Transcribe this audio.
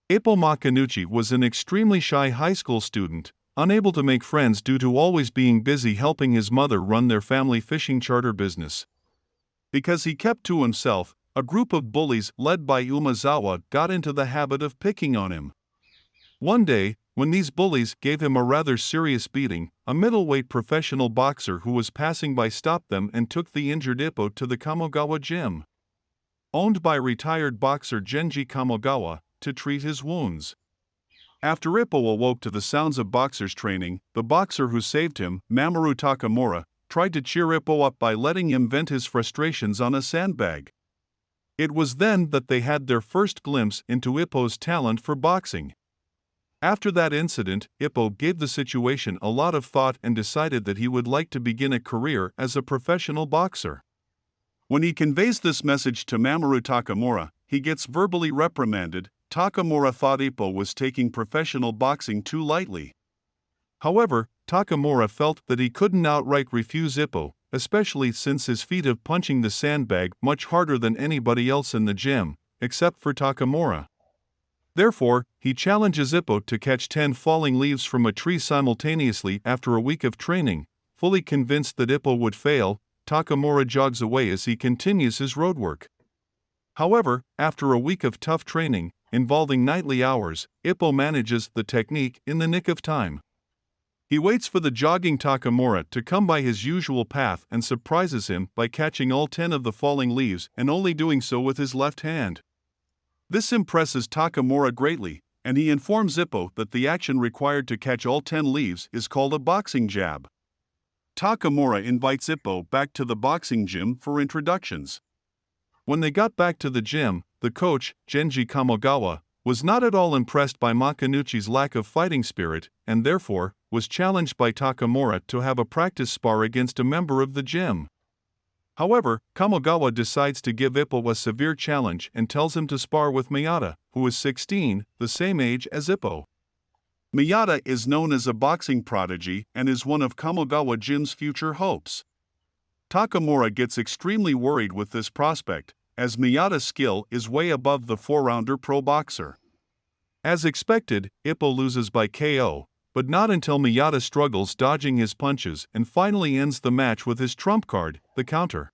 Ippo Makanuchi was an extremely shy high school student, unable to make friends due to always being busy helping his mother run their family fishing charter business. Because he kept to himself, a group of bullies led by Umazawa got into the habit of picking on him. One day, when these bullies gave him a rather serious beating, a middleweight professional boxer who was passing by stopped them and took the injured Ippo to the Kamogawa gym, owned by retired boxer Genji Kamogawa, to treat his wounds. After Ippo awoke to the sounds of boxers training, the boxer who saved him, Mamoru Takamura, tried to cheer Ippo up by letting him vent his frustrations on a sandbag. It was then that they had their first glimpse into Ippo's talent for boxing. After that incident, Ippo gave the situation a lot of thought and decided that he would like to begin a career as a professional boxer. When he conveys this message to Mamoru Takamura, he gets verbally reprimanded. Takamura thought Ippo was taking professional boxing too lightly. However, Takamura felt that he couldn't outright refuse Ippo, especially since his feat of punching the sandbag much harder than anybody else in the gym, except for Takamura. Therefore, he challenges Ippo to catch 10 falling leaves from a tree simultaneously after a week of training. Fully convinced that Ippo would fail, Takamura jogs away as he continues his roadwork. However, after a week of tough training, involving nightly hours, Ippo manages the technique in the nick of time. He waits for the jogging Takamura to come by his usual path and surprises him by catching all 10 of the falling leaves and only doing so with his left hand. This impresses Takamura greatly, and he informs Ippo that the action required to catch all 10 leaves is called a boxing jab. Takamura invites Ippo back to the boxing gym for introductions. When they got back to the gym, the coach, Genji Kamogawa, was not at all impressed by Makanuchi's lack of fighting spirit and therefore was challenged by Takamura to have a practice spar against a member of the gym. However, Kamogawa decides to give Ippo a severe challenge and tells him to spar with Miyata, who is 16, the same age as Ippo. Miyata is known as a boxing prodigy and is one of Kamogawa Gym's future hopes. Takamura gets extremely worried with this prospect, as Miyata's skill is way above the 4-rounder pro boxer. As expected, Ippo loses by KO, but not until Miyata struggles dodging his punches and finally ends the match with his trump card, the counter.